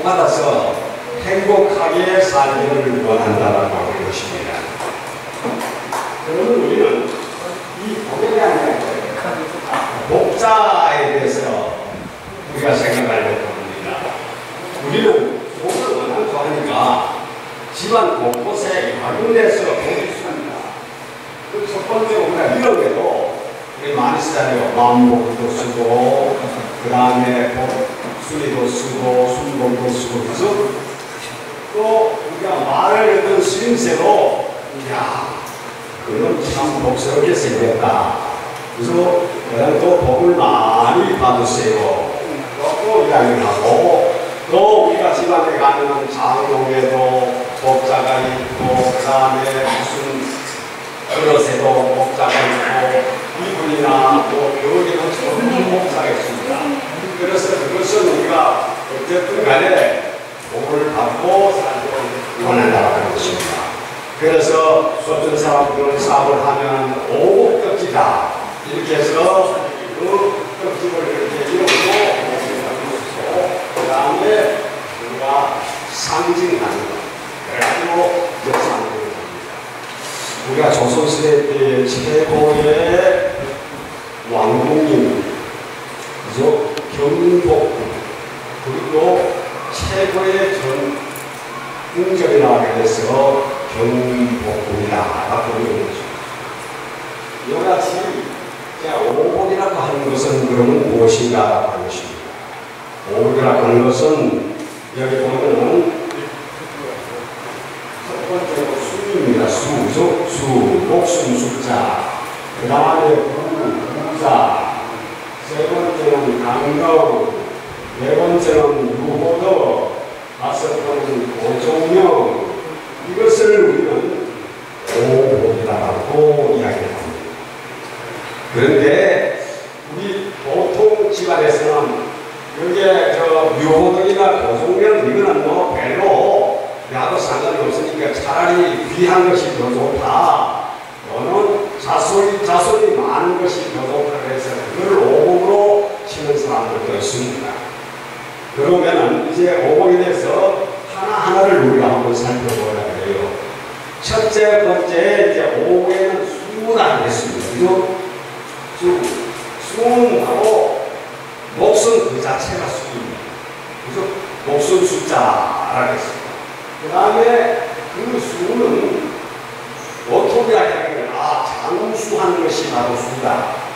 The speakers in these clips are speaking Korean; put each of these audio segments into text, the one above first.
받아서 행복하게 살기를 원한다라고 하는 것입니다. 그러면 우리는 이 복에 대한 복자에 대해서 우리가 생각하려고 합니다. 우리는 복을 원하고 하니까 집안 곳곳에 여러 데서 복이 있습니다. 그 첫 번째 우리가 이런 게도 우리 많이 쓰잖아요. 마음복도 쓰고, 그 다음에 수리도 쓰고, 순복도 쓰고, 그래서 또 우리가 말을 듣는 스님새로, 이야, 그는 참 복스럽게 생겼다. 그래서 그냥 또 복을 많이 받으세요. 또 이야기를 하고, 또 우리가 집안에 가면 장롱에도 복자가 있고, 그 다음에 무슨 그릇에도 복자가 있고, 이불이나 뭐 여기도 전부 복자가 있습니다. 그래서 그것은 우리가 어쨌든 간에 복을 받고 살기를 원한다고 하는 것입니다. 그래서 어떤 사람들은 사업을 하면 오복덕지다 이렇게 해서 그 떡집을 이렇게 이루고 그 다음에 우리가 상징하는 것 그래가지고 상징을 합니다. 우리가 조선시대 때 최고의 왕궁님 그래서 경복궁 그리고 최고의 궁전이라고 해서 경복궁이라고 부르는 것입니다. 이와 같이 오복이라고 하는 것은 그러면 무엇인가 하는 것입니다. 오복이라고 하는 것은 여기 보면은 첫 번째로 수입니다. 수, 목숨 숫자, 그 다음에 부자, 세 번째는 강경, 네 번째는 유호도, 다섯 번째는 고종명, 이것을 우리는 오복이라고 이야기합니다. 그런데 우리 보통 집안에서는 여기에 유호덕이나 고종명 이거는 뭐 별로 나도 상관이 없으니까 차라리 귀한 것이 더 좋다. 너는 자손이 많은 것이 더 좋다. 그래서 그걸 오복으로 치는 사람들도 있습니다. 그러면은 이제 오복에 대해서 하나하나를 우리가 한번 살펴보라 그래요. 첫째 번째 이제 오복에는 수라고 했습니다. 그죠? 수는 바로 목숨 그 자체가 수입니다. 그죠? 목숨 숫자라고 했습니다. 그 다음에 그 수는 어떻게 하냐면 장수하는 것이 바로 수다.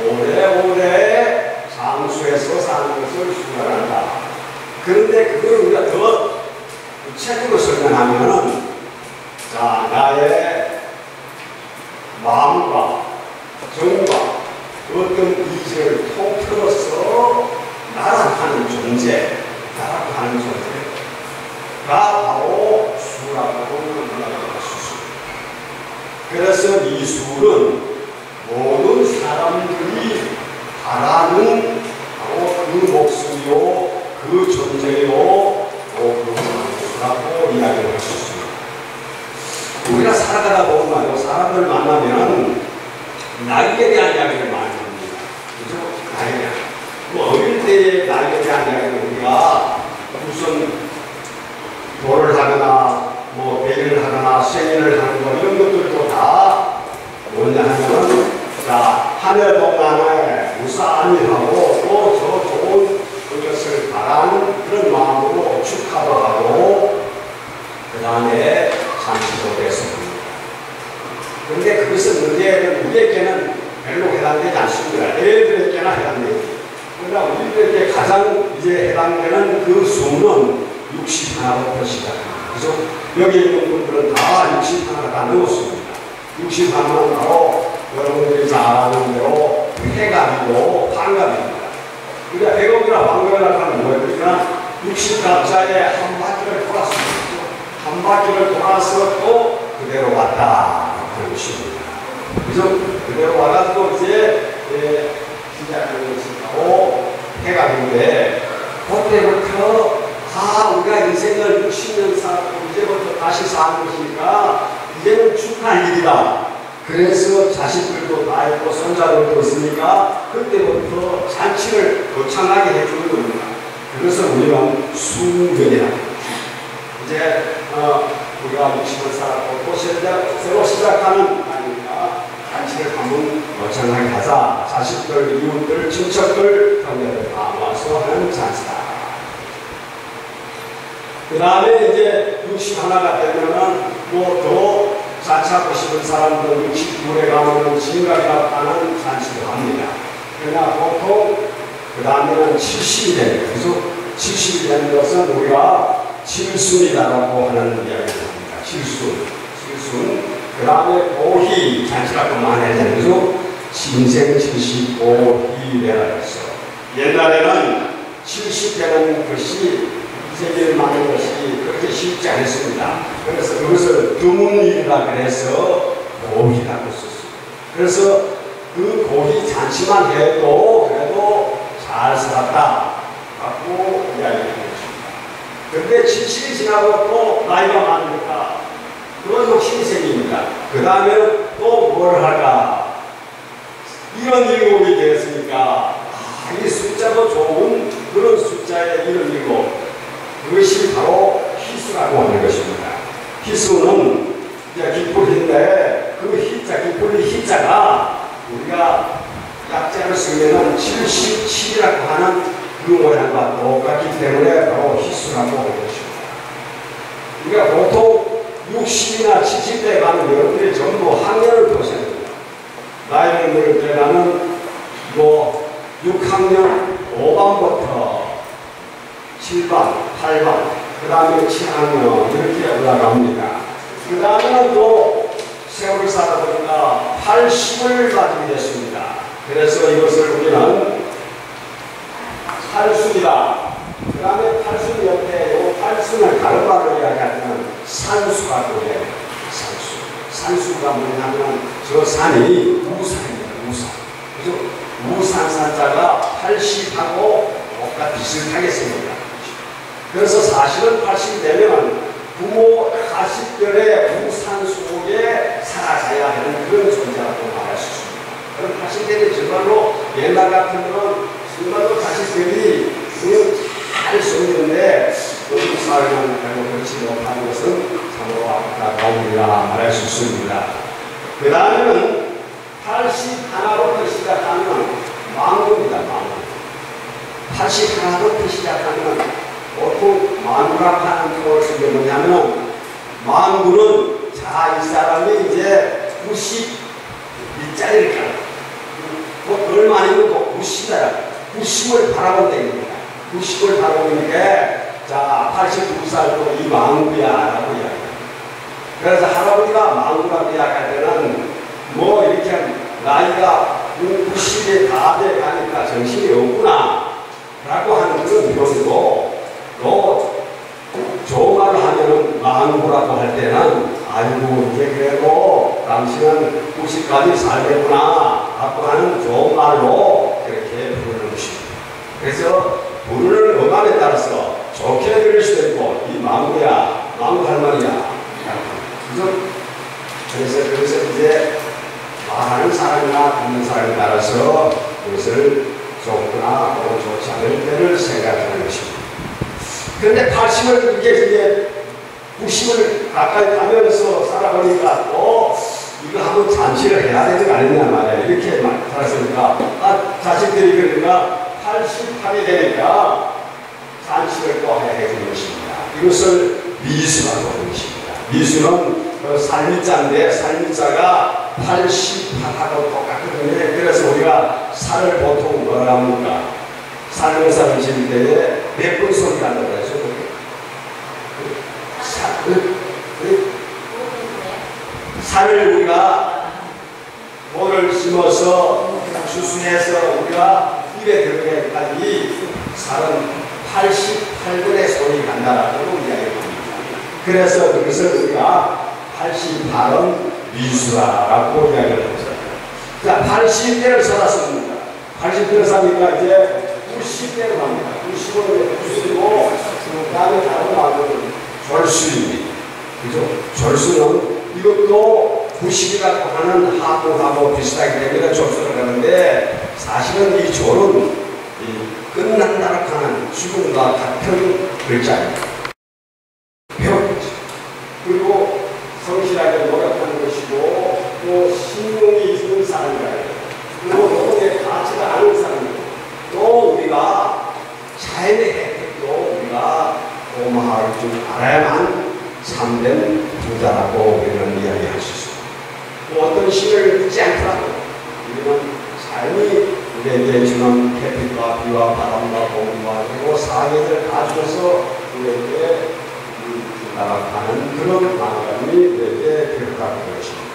오래오래 장수해서 사는 것을 수라고 한다. 그런데 그걸 우리가 더 구체적으로 설명하면은 자, 나의 마음과 정과 어떤 이지를 통틀어서 나락하는 존재, 나락하는 존재가 바로 수라고 말할 수 있습니다. 그래서 이 수는 모든 사람들이 바라는 바로 그 목숨이요, 그 존재요, 그 수라고 이야기를 할 수 있습니다. 우리가 살아가다 보면 말이요, 사람들 만나면 나이에 대한 이야기를 많이 합니다. 그죠? 나이에. 뭐 어릴 때의 나이에 대한 이야기를 우리가 무슨 도를 하거나, 뭐 배를 하거나, 생일을 하는 거 이런 것들도 다 뭐냐 하면은 자, 하늘 동안에 무사히 하고 또 저 좋은 그것을 바라는 그런 마음으로 축하도 하고 그 다음에 잔치도 했습니다. 그런데 그것은 우리에게는 별로 해당되지 않습니다. 애들에게나 해당되지. 그러나 우리들에게 가장 이제 해당되는 그 수는 61부터 시작합니다. 그래서 여기 있는 분들은 다 61을 다 넣었습니다. 61은 바로 여러분들이 잘 아는 대로 해갑이고 반갑입니다. 우리가 해갑이나 반갑이라고 하는 뭐예요? 그러니까 60갑자에 한 바퀴를 돌았습니다. 한 바퀴를 돌아서 또 그대로 왔다 하는 것입니다. 그래서 그대로 와가지고 이제 시작하는 것이고 해갑인데 그때부터 우리가 인생을 60년 살고 이제부터 다시 사는 것이니까 이제는 축하할 일이다. 그래서 자식들도 다 있고 손자들도 있으니까 그때부터 잔치를 거창하게 해주는 겁니다. 그 그래서 우리는 순견이라. 이제 우리가 60을 살았고 또 새로 시작하는 아니까 잔치를 한번 멀쩡하게 하자. 자식들, 이웃들, 친척들, 형제들 다 모아서 하는 잔치다. 그 다음에 이제 61가 되면은 뭐 더 잔치하고 싶은 사람들 69에 가면은 진각이라고 하는 잔치를 합니다. 그러나 보통 그 다음에는 70이 됩니다. 그래서 70이 되는 것은 우리가 칠순이라고 하는 이야기를 합니다. 칠순. 그 다음에 고희 잔치라고 많이 하잖아요. 그래서 신생 75희래라 했어. 옛날에는 70 되는 것이 세계를 만든 것이 그렇게 쉽지 않았습니다. 그래서 그것을 드문일이라 그래서 고희라고 썼습니다. 그래서 그 고희 잔치만 해도 그래도 잘 살았다 라고 이야기를 했습니다. 그런데 70이 지나고 또 나이가 많으니까 그건 욕심이 생깁니다. 그 다음에 또 뭘 할까? 이런 일곱이 되었으니까 이 숫자도 좋은 그런 숫자의 이런 일곱, 그것이 바로 희수라고 하는 것입니다. 희수는 이제 기쁠인데 그 희자, 기쁠의 희자가 우리가 약자를 쓰면은 77이라고 하는 그 모양과 똑같기 때문에 바로 희수라고 하는 것입니다. 우리가 보통 60이나 70대 가는 여러분들이 전부 학년을 보셔야 됩니다. 나이를 먹을 때 나는 뭐 6학년 5반부터 7반, 8반, 그 다음에 7학년 이렇게 올라갑니다. 그 다음에는 또 세월을 살다 보니까 80을 맞게 됐습니다. 그래서 이것을 우리는 팔순이다. 그 다음에 팔순 옆에 이 팔순을 가르마로 이야기하면 산수라고 해요. 산수가 뭐냐면 저 산이 우산입니다. 우산. 그래서 우산산자가 80하고 뭔가 비슷하게 생깁니다. 그래서 사실은 80이 되면 부모 자식들의 우산 속에 살아가야 하는 그런 존재라고 말할 수 있습니다. 그럼 80 되는 정말로 옛날 같으면 정말로 자식들이 잘 sống는데 우리 사회는 결국 그렇지 못하는 것은 참으로 안타까움이라 말할 수 있습니다. 그 다음에는 81부터 시작하면 망구입니다. 망구. 81부터 시작하면 보통 망구라고 하는 것이 뭐냐면 망구는 자, 이 사람이 이제 92짜리를 가요. 뭐 얼마 아니면 90을 바라본 때입니다. 90을 바라보니까 자, 82살도 이 망구야 라고 이야기합니다. 그래서 할아버지가 망구라고 이야기할 때는 뭐 이렇게 나이가 90에 다 돼 가니까 정신이 없구나 라고 하는 그런 표현이고, 또 좋은 말을 하면은 망구라고 할 때는 아이고 이제 그래도 당신은 90까지 살겠구나 라고 하는 좋은 말로 그렇게 부르는 것입니다. 그래서 부르는 음악에 따라서 좋게 들을 수도 있고 이 망구야, 망구 할머니야, 그래서 이제 말하는 사람이나 듣는 사람에 따라서 그것을 좋구나 혹은 좋지 않을 때를 생각하는 것입니다. 그런데 80을 이제 90을 가까이 가면서 살아보니까 또 이거 한번 잔치를 해야 되는 거 아니냐 말이야. 이렇게 살았으니까 자식들이 그러니까 88이 되니까 잔치를 또 해야 되는 것입니다. 이것을 미수라고 하는 것입니다. 미수는 살미자인데 살미자가 88하고 똑같거든요. 그래서 우리가 살을 보통 뭐라 합니까? 살명사를 지을 때에 몇 번 소리가 난다고 해서 살을 우리가 모를 심어서 수수해서 우리가 입에 들어가기까지 살은 88번의 소리가 난다라고 이야기합니다. 그래서 그것을 우리가 88은 미수라라고 이야기를 했어요. 자, 80대를 살았습니다. 80대를 사니까 이제 90대로 갑니다. 90은 90이고, 그 다음에 다른 말은 졸수입니다. 그죠? 졸수는 이것도 90이라고 하는 하고하고 비슷하기 때문에 졸수를 하는데, 사실은 이 졸은 끝난다고 하는 죽음과 같은 글자입니다. 배웠죠. 그리고 성실하게 노력하는 것이고 또 신용이 있는 사람이라요. 그리고 노동의 가치가 아는 사람이고 또 우리가 자연의 혜택도 우리가 고마울 줄 알아야만 참된 부자라고 우리는 이야기할 수 있습니다. 또 어떤 신을 믿지 않더라도 우리는 삶이 우리에게 주는 햇빛과 비와 바람과 공기와 그리고 사계를 다 주어서 우리에게 나아가는 그런 마음이 우리에게 필요한 것입니다.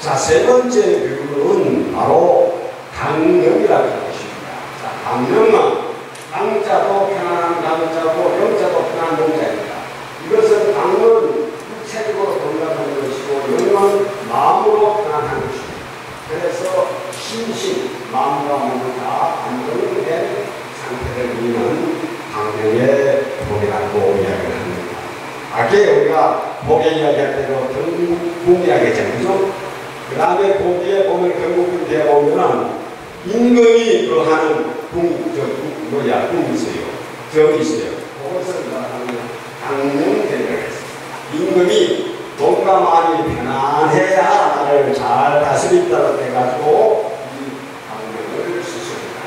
자, 세 번째 비유는 바로 강령이라는 것입니다. 자, 강령은 강자도 편안한 강자고 영자도 편안한 영자입니다. 이것은 강은 육체적으로 건강한 것이고 영은 마음으로 편안한 것입니다. 그래서 심신, 마음과 몸을 다 안정된 상태를 이루는 강령의 복이라고 이야기를 합니다. 아까 우리가 복의 이야기할 때도 경국 이야기했잖아요. 그죠? 그 다음에 거기에 보면 경국을 대해 보면은 임금이 그 하는 궁이 있어요. 정이 있어요. 그것을 말하는 강령대를 했어요. 임금이 뭔가 많이 편안해야 나를 잘 다스린다고 해가지고 이 강령을 쓰십니다.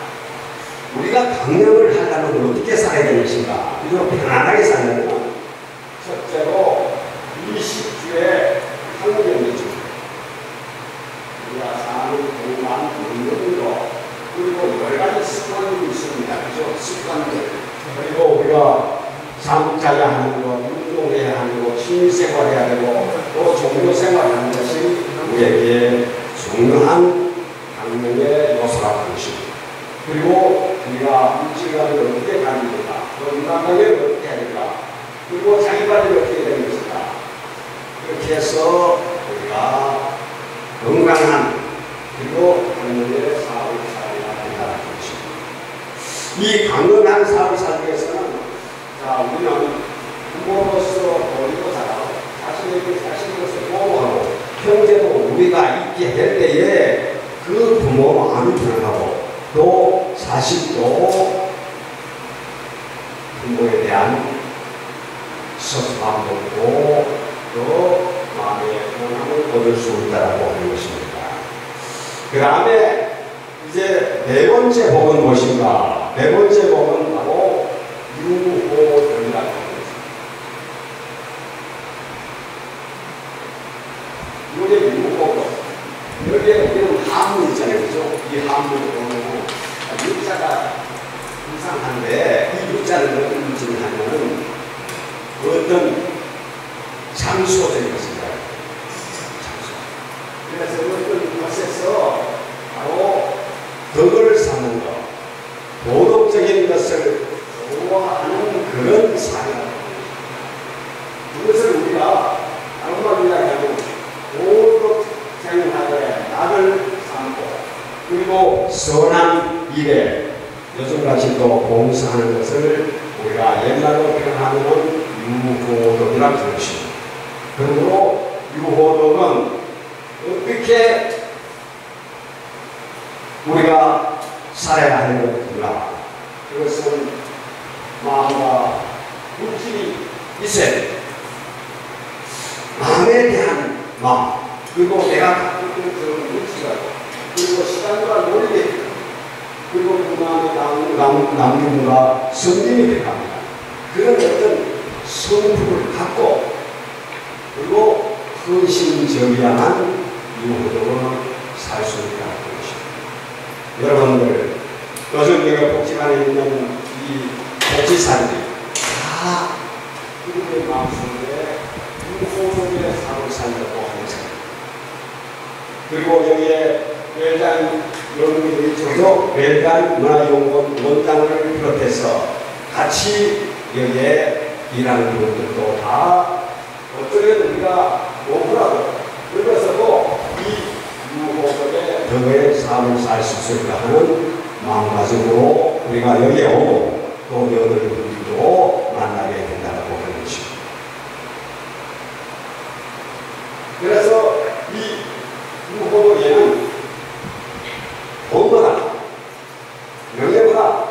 우리가 강령을 하려면 어떻게 살아야 되는 것인가? 이거 편안하게 살려면 첫째로 20주에 환경이 줍니다. 우리가 사는 공간, 운동으로 그리고 여러 가지 습관이 있습니다. 그죠? 습관들. 그리고 우리가 잠자야 하는 것, 운동해야 하는 것, 취미생활해야 되고 또 종교생활하는 것이 우리에게 중요한 강령의 요소라고 하는 것입니다. 그리고 우리가 물질관을 어떻게 가지는가, 또 인간관계를 어떻게 해야 될까, 그리고 자기관리를 어떻게 해야 되는 것인가. 그렇게 해서 우리가 건강한 그리고 강령의 사업을 살아야 된다는 것입니다. 이 강건한 사업을 살기 위해서는 자, 우리는 부모로서 도리도 잘하고 자신에게 자신으로서 보호하고 형제도 우리가 있게 될 때에 그 부모 마음이 편하고 또 자식도 부모에 대한 섭섭함도 없고 또 마음의 평안을 얻을 수 있다고 하는 것입니다. 그 다음에 이제 네 번째 복은 무엇인가? 네 번째 복은 바로 유호들이라고 하는 것입니다. 이게 유호도. 여기에 우리는 한문 있잖아요. 그죠? 이 한문을 보면 유자가 이상한데 이 유자는 어떤 문제를 하면은 어떤 장소적인 것입니다. 장소. 그래서 어떤 것에서 바로 덕을 쌓는 것, 도덕적인 것을 좋아하는 그런 사회입니다. 이것을 우리가 다른 말로 이야기하면 도덕생활에 낙을 삼고 그리고 선한 일에 요즘같이 또 봉사하는 것을 우리가 옛날로 표현하면 유호덕이라고 하는 것입니다. 그러므로 유호덕은 어떻게 우리가 살아야 하는 것인가? 그것은 마음과 물질이 있어야 돼. 마음에 대한 마음, 그리고 내가 갖고 있는 그런 물질과 그리고 시간과 노력이 그리고 그 마음의 남김과 성김이 필요합니다. 그런 어떤 성품을 갖고 그리고 헌신적이야만 유호덕을 살 수 있다는 것입니다. 여러분들 요즘 여기 복지관에 있는 이 복지사들이 다 그들의 마음속에 유호덕의 삶을 살려고 하는 사람. 그리고 여기에 웰단 여러분들이 저도 웰단 문화연구원 원장을 비롯해서 같이 여기에 일하는 분들도 다 어쩌면 우리가 오후라도 그래서도 이 유호덕의 덕의 삶을 살 수 있을까 하는 마음가짐으로 우리가 여기에 오고 또 여러분들도 만나게 된다고 하는 것입니다. 그래서 이 유호덕에는 돈보다 명예보다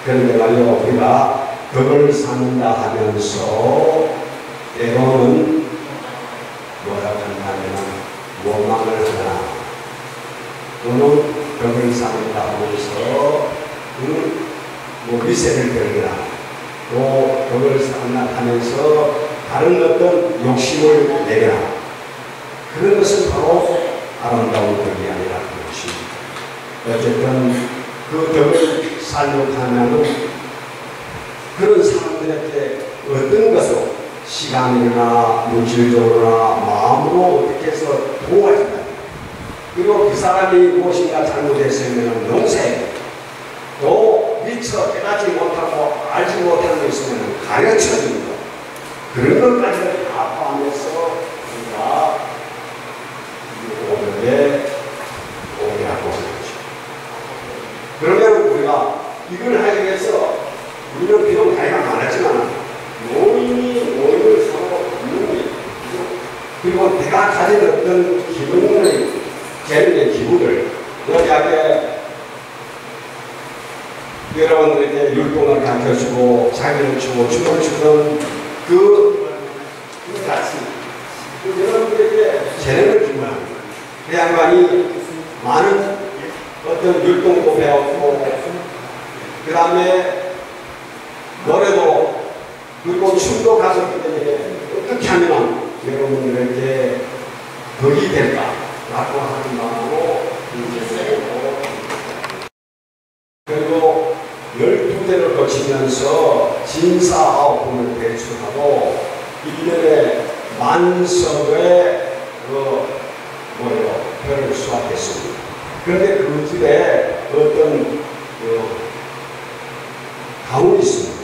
그런데 말이요, 우리가 덕을 쌓는다 하면서 때로는 뭐라고 한다면 원망을 하거나 또는 덕을 쌓는다 하면서 뭐 미세를 걸거나 또 덕을 쌓는다 하면서 다른 어떤 욕심을 내거나 그런 것은 바로 아름다운 덕이 아니라 그것입니다. 어쨌든 그 덕을 쌓려고 하면은 그런 사람들에게 어떤 것으로 시간이나 물질적으로나 마음으로 어떻게 해서 도와준다. 그리고 그 사람이 무엇인가 잘못했으면 용서해. 또 미처 깨닫지 못하고 알지 못하는 게 있으면 가르쳐주는 것. 그런 것까지 다 포함해서 우리가 오늘의 오해라고 하는 거죠. 그러면 우리가 이걸 하기 위해서 우리는 비록 나이가 많았지만 노인을 서로 돕는 게 그리고 내가 가진 어떤 기분의 재능의 기분을 여기에 여러분들에게 율동을 가르쳐주고 자기를 추고 춤을 추던 그 같이 여러분들에게 재능을 주면 그 양반이 많은 어떤 율동도 배웠고 그 다음에 노래도 그리고 춤도 가졌기 때문에 어떻게 하면 여러분들에게 덕이 될까라고 하는 마음으로 그리고 12대를 거치면서 진사 9번을 배출하고 1년에 만석의 별을 수확했습니다. 그런데 그 집에 어떤 가훈이 있습니다.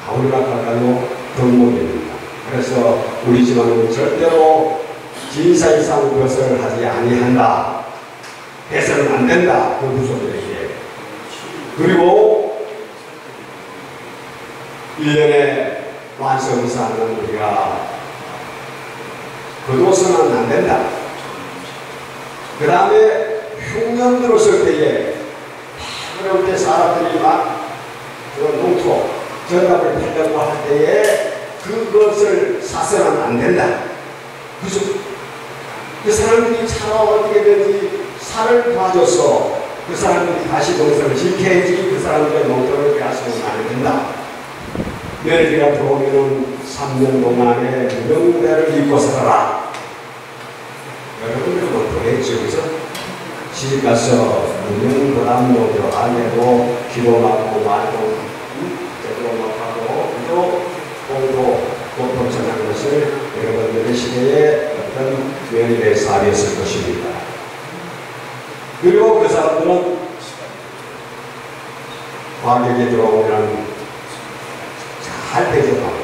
가훈이라고 할까요? 덕목입니다. 그래서 우리 집안은 절대로 진사 이상 것을 하지 아니한다. 해서는 안 된다. 그 후손들에게. 그리고 1년에 만석 이상은 우리가 거둬서는 안 된다. 그 다음에 흉년 들었을 때에 그럴 때 사람들이 막 농토 전답을 팔려고 할 때에 그것을 사서는 안 된다. 그죠? 그 사람들이 차로 어떻게든지 살을 도와줘서 그 사람들이 다시 농사를 지켜야지 그 사람들의 농토를 빼앗으면 안 된다. 며느리가 들어오면 3년 동안에 무명대를 입고 살아라. 여러분들은 어떻겠죠? 그래서 시집가서 무명보담 노조 안내고 기도 받고 말도 제대로 못하고 또 공도 고통전하는 것을 여러분들의 시대에 어떤 며느리의 삶이었을 것입니다. 그리고 그 사람들은 관객이 들어오면 잘 대접하고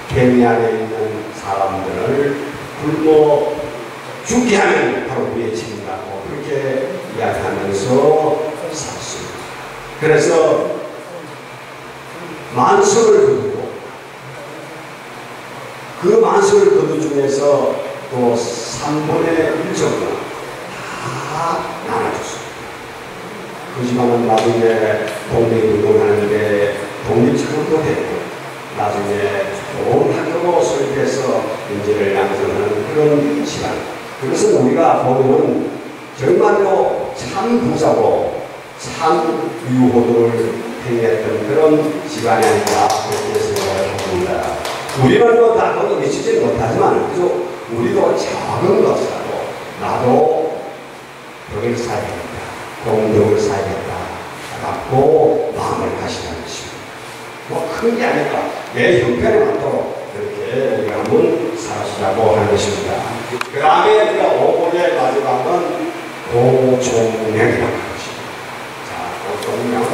개미 안에 있는 사람들을 굶어 죽게 하면 바로 우리의 짐이라고 그렇게 이야기하면서 살았습니다. 그래서 만석을 거두고 그 만석을 거두 중에서 또 3분의 1 정도 다 나눠줬습니다. 그지만은 나중에 독립운동하는데 독립창업도 했고 나중에 좋은 학교로 설립해서 인재를 양성하는 그런 시간. 그것은 우리가 보면 정말로 참 부자고 참 유호도를 행했던 그런 시간이 아닌가 그렇게 생각을 합니다. 우리는 다 거기 미치지 못하지만 그래서 우리도 작은 것이라도 나도 덕을 쌓아야겠다. 공덕을 쌓아야겠다. 갖고 마음을 가시는 것입니다. 뭐 큰 게 아닐까. 내 형편에 맞도록 그렇게 우리가 한번 살아시라고 하는 것입니다. 그 다음에 우리가 5번의 마지막은 고종명이라고 하는 것입니다. 자, 고종명은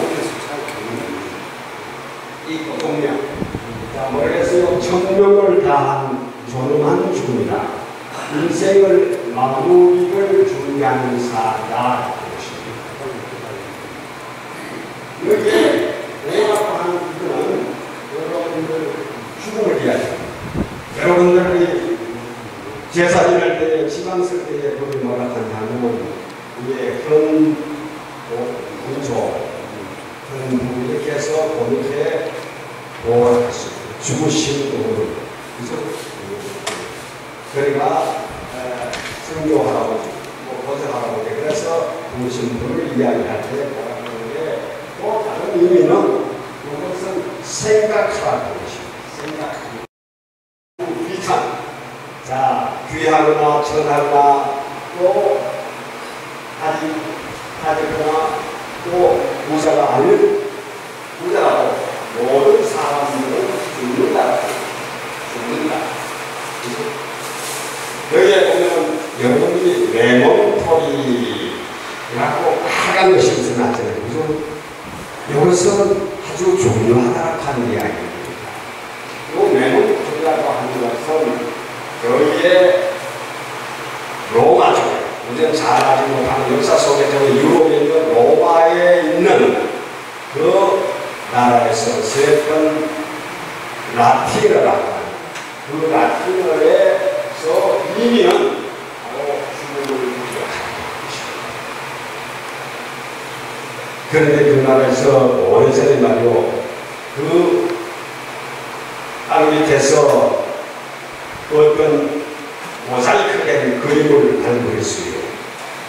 이 고종명. 자, 뭐라겠어요? 천명을 다한 존엄한 죽음이다. 인생을 마무리를 준비하는 사다. 여기에 오라고 하는 이유는 여러분들 죽음을 이야기합니다. 여러분들이 제사 지낼 때, 지방 쓸 때에 거기 뭐라고 하냐면 위에 근조, 이렇게 해서 그렇게 돌아갔습니다. 죽으신 분을. 그러니까 성교 할아버지, 보살 할아버지, 그래서 죽으신 분을 이야기할 때 뭐라 그러는데 또 다른 의미는 이것은 생각하라는 것입니다. 생각. 귀한. 자, 귀하거나 전하거나 또 하지거나 또 부자가 아닌 부자라고 모든 사람들은 죽는다. 여기에 보면 여러분들이 레몬토리라고 빨간 것이 우선하잖아요. 그죠? 이것은 아주 중요하다고 하는 이야기입니다. 이 레몬토리라고 하는 것은 여기에 로마 쪽에 우리는 잘 알지 못하는 역사 속에 유럽에 있는 로마에 있는 그 나라에서 쓰였던 라틴어라고 하는 그 라틴어에서 의미는 바로 죽음을 기억하는 것입니다. 그런데 그 나라에서 오래전에 말이요, 그 땅 밑에서 어떤 모자이크 된 그림을 발견했어요.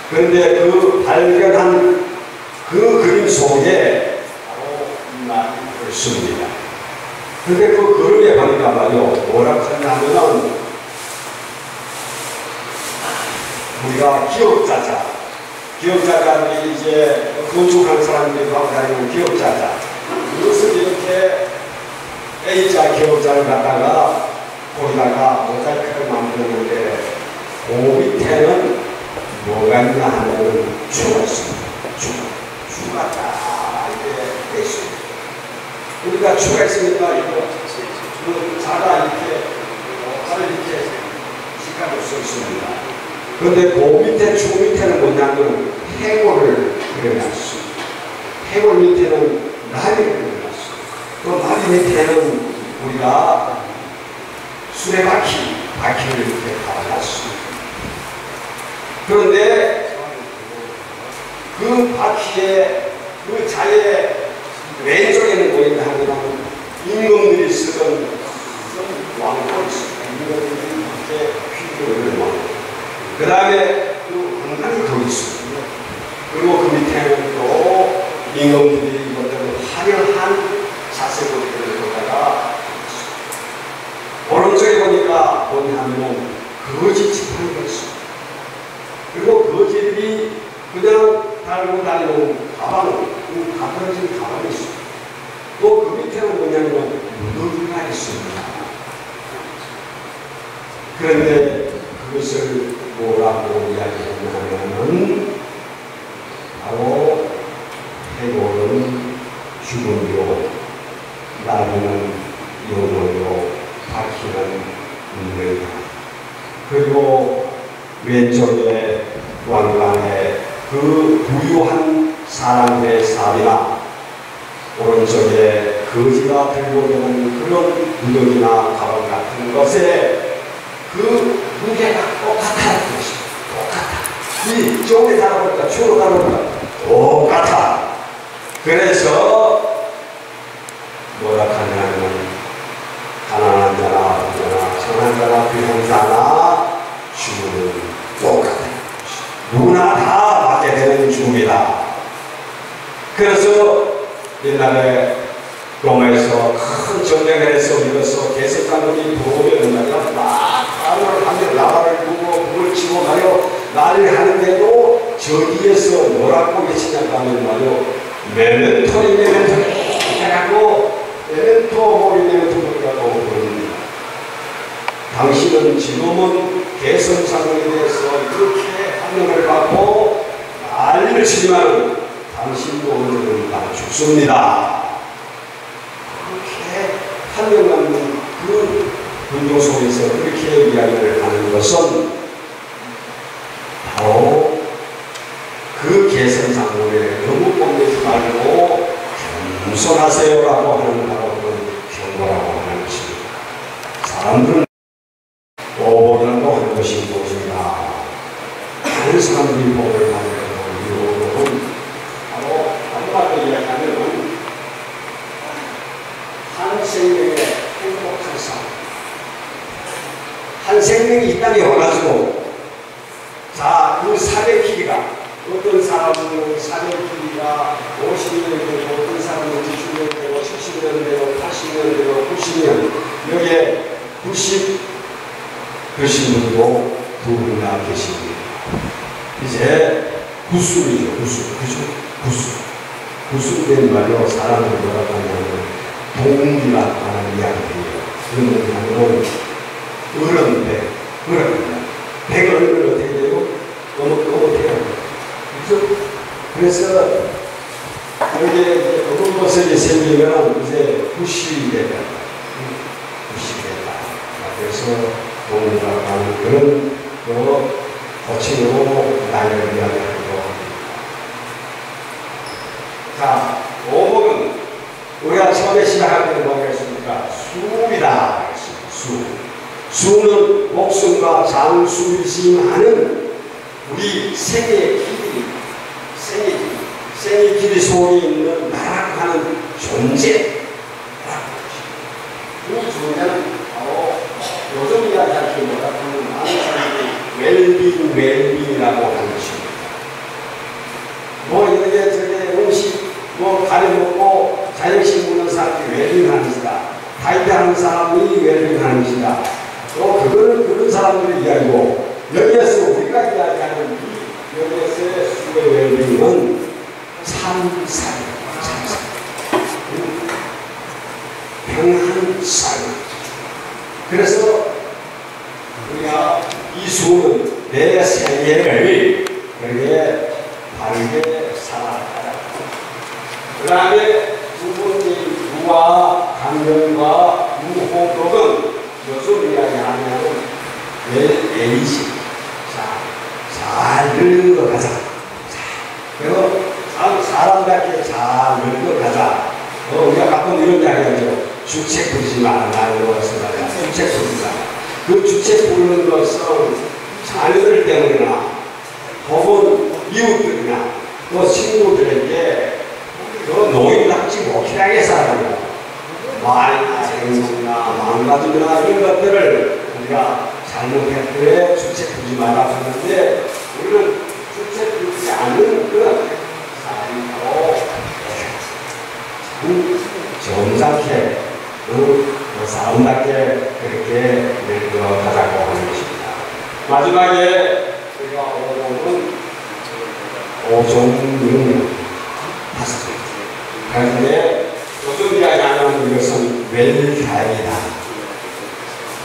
그런데 그 발견한 그 그림 속에 바로 이 말이 있습니다. 그런데 그 그림에 보니까 말이요, 뭐라고 하냐면은 우리가 기억자자는 이제 건축하는 사람들이 하고 다니는 기억자자. 이것을 이렇게 A자 기억자를 갖다가 거기다가 모자이크를 만들었는데 그 밑에는 뭐가 있냐 하면 주가 있습니다. 주가 딱 이렇게 있습니다. 우리가 주가 있으니까 이거 자가 이렇게 팔을 이렇게 시간을 써 있습니다. 그런데 그 밑에 주 밑에는 뭐냐면 해골을 그려놨습니다. 해골 밑에는 나비를 그려놨습니다. 그 나비 밑에는 우리가 바퀴를 이렇게 달아놨습니다. 그런데 그 바퀴에 그 자의 왼쪽에는 뭐있냐 하면 임금들이 쓰던 왕권이 있습니다. 임금들이 이렇게 휘두르는 왕권. 그 다음에 그 왕관이 거기 있습니다. 그리고 그 밑에는 또 임금들이 이것들을 화려한 자세고리를 거다가 오른쪽에 보니까 뭐냐면은 거지 지팡이가 있습니다. 그리고 거지들이 그냥 달고 다니는 가방, 가벼워진 가방이 있습니다. 또 그 밑에는 뭐냐면 무더기가 있습니다. 그런데 그것을 뭐라고 이야기했냐면은 바로 해골은 죽음이요, 나비는 영혼이요, 바퀴는 운명이다. 그리고 왼쪽에 왕관에 그 부유한 사람들의 삶이나 오른쪽에 거지가 들고 있는 그런 무덤이나 가방 같은 것에 그 무게가 똑같다는 것입니다. 똑같아. 이 쪽에 달아보니까 주로 달아보니까 똑같아. 그래서 뭐라 하냐면 가난한 자나 부자나 천한 자나 귀한 자나 죽음은 똑같아요. 누구나 다 맞게 되는 죽음이다. 그래서 옛날에 로마에서 큰 전쟁을 해서 이어서 개석강들이 들어오면 말이야 막 나를 하면 나발을 부고 불을 치고 말이요 난리를 하는데도 저기에서 뭐라고 외치냐고 하면 말이요 메멘토리 해가지고 메멘토 메멘토라고 부릅니다. 당신은 지금은 개선상에 대해서 이렇게 환영을 받고 난리를 치지만 당신도 오늘은 다 죽습니다. 그렇게 환영받는 그 운동 속에서 그렇게 이야기를 하는 것은 바로 그 개선상문에 너무 뽐내지 말고 겸손하세요라고 하는 바로 그 경고라고 하는 것입니다. 사람들은 오보라고 하는 것이 무엇인가? 다른 사람들이 복을 받는 이유는 바로 한마디로 이야기하면 생명이 이 땅에 와가지고 자, 그 삶의 길이가 어떤 사람은 삶의 길이가 50년 되고 어떤 사람은 60년 되고 70년 되고 80년 되고 90년 여기에 90 되신 분도 두 분이나 계십니다. 이제 구순이죠. 구순. 그죠? 구순. 구순된 말로 사람을 뭐라고 하냐면 동기라고 하는 이야기예요. 그러면 어른 백. 어른 백 얼굴 어떻게 돼요? 어묵어묵해요. 그래서 여기에 어묵버섯이 생기면 이제 90이 된다. 90이 된다. 그래서 동기라고 하는 그런 거침으로 나이를 이야기하기도 합니다. 자, 오목은 우리가 처음에 시작할 때는 뭐가 있습니까? 수이다. 수는 목숨과 장수이심하는 우리 생의 길이, 생의 길이 속에 있는 나라고 하는 존재. 이 존재는 바로 요즘 이야기할 때 뭐라고 하면 많은 사람들이 웰빙이라고 하는 것입니다. 뭐 이렇게 저게 음식 뭐 가려먹고 자격식 먹는 사람이 웰빙하는 것이다. 다이어트하는 사람이 웰빙하는 것이다. 또 그거는 그런 사람들의 이야기고 여기에서 우리가 이야기하는 이 여기에서의 수의 웰빙은 참살 평안한 삶. 그래서 우리가 이 수는 내 생애를 그렇게 바르게 살아가라. 그 다음에 두 번째 무와 강령과 무호흡은 요즘 이야기하면 웰에이지. 잘 늙어가자. 그리고 사람답게 잘 늙어가자. 우리가 가끔 이런 이야기하죠. 주책 부리지 말라는 것을 말이야. 주책 부리지 말라. 그 주책 부르는 것은 자녀들 때문이나 혹은 이웃들이나 또 친구들에게 그 노인답지 못하게 살아가는 말이나 행동이나 마음가짐이나 이런 것들을 우리가 잘못할 때 주책 부리지 말라고 하는데 우리는 주책 부리지 않는 그런 사람으로 점잖게 사람답게 그렇게 늙어가자고 하는 것입니다. 마지막에 우리가 오는 오종용 다섯 개. 그런데 요즘 이야기하는 이것은 웰다이다.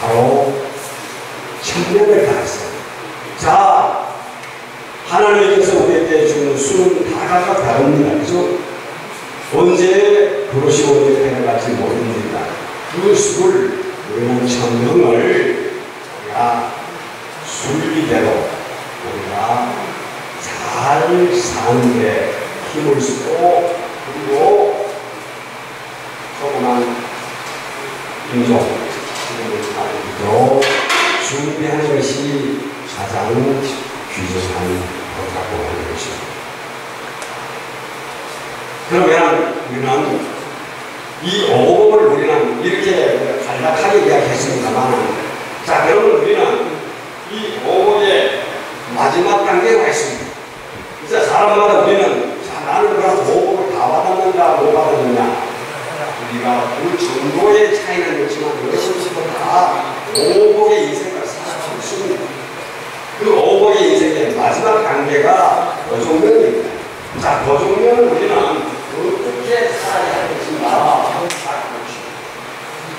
바로 천명을 다했어요. 자, 하나님께서 우리에게 주는 수는 다 각각 다릅니다. 그죠? 언제 그릇이 언제 되어갈지 모릅니다. 그 수를 우리는 천명을 우리가 순리대로 우리가 잘 사는데 힘을 쓰고 그리고 소문한 인종 힘을 가지고 준비하는 것이 가장 귀중한 거라고 하는 것입니다. 그러면 우리는 이 오복을 우리는 이렇게 간략하게 이야기했습니다만, 자, 그러면 우리는 이 오복의 마지막 단계가 있습니다. 이제 사람마다 우리는 자, 나는 그럼 오복을 다 받았는가 못 받았느냐, 우리가 그 정도의 차이는 있지만 여러분들도 다 오복의 인생을 살아가고 있습니다. 그 오복의 인생의 마지막 단계가 도종면입니다. 자, 도종면은 우리는 어떻게 살아야 할 것인가?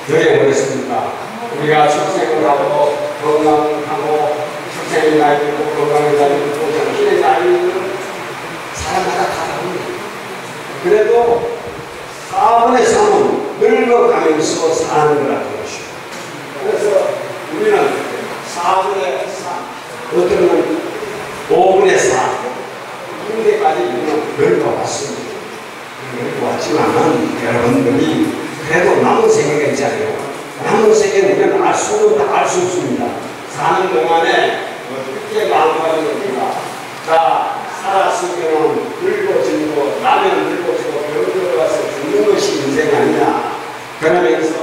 여기 뭐겠습니까? 우리가 출생을 하고 건강하고 출생의 나이 들고 건강의 나이 들고 정신의 나이는 사람마다 다 다릅니다. 그래도 4분의 3은 늙어가면서 사는 거라는 것이죠. 그래서 우리는 4분의 3, 어떤 5분의 4, 이때까지 우리는 늙어왔습니다. 늙어왔지만 여러분들이 그래도 남은 세계가 있잖아요. 남은 세계는 우리는 알 수는 다 알 수 없습니다. 사는 동안에 어떻게 마음가짐입니까? 자, 살았으면 늙어지고 나면 늙어지고 병들어 가서 죽는 것이 인생이 아니냐. 그러면서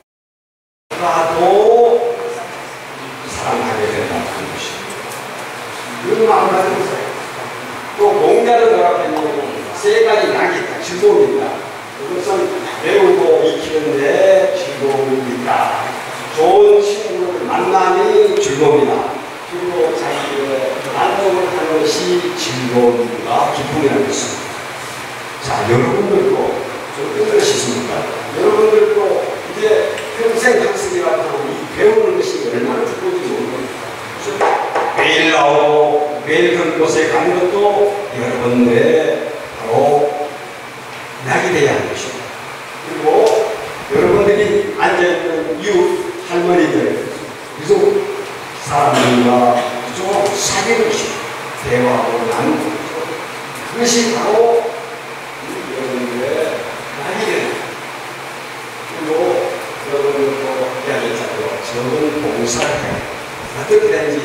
나도 사랑하게 배우고 익히는데 즐거움이 있다. 좋은 친구를 만남이 즐거움이다. 그리고 자기의 만족을 하는 것이 즐거움과 기쁨이라는 것입니다. 자, 여러분들도 좀 어떠십니까? 여러분들도 이제 평생 학습이라고 하는 이 배우는 것이 얼마나 좋은지 모르겠어요. 매일 나오고 매일 그런 곳에 가는 것도 여러분들의 바로 낙이 되어야 하는 것입니다. 그리고 여러분들이 앉아있는 이웃 할머니들, 그래서 사람들과 좀 사귀는 것이 대화하고 나누는 것. 그것이 바로 여러분들의 낙이 되는 것. 그리고 여러분들도 이야기했잖아요. 적은 봉사를 해요. 어떻게 되는지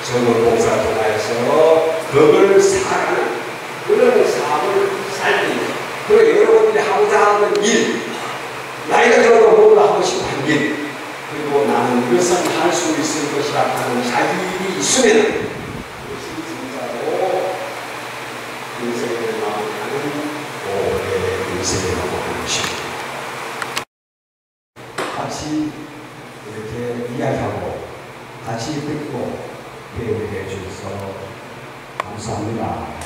적은 봉사를 통하여서 그걸 살아가는 그런 삶을 살기. 그리고 여러분들이 하고자 하는 일, 나이가 들어도 모두 하고 싶어 하는 일, 그리고 나는 이것은 할 수 있을 것이라 하는 자질이 있으면 그것이 진짜로 인생을 마음하는 오래 인생이라고 하는 것입니다. 같이 이렇게 이야기하고 같이 듣고 배우게 해주셔서 감사합니다.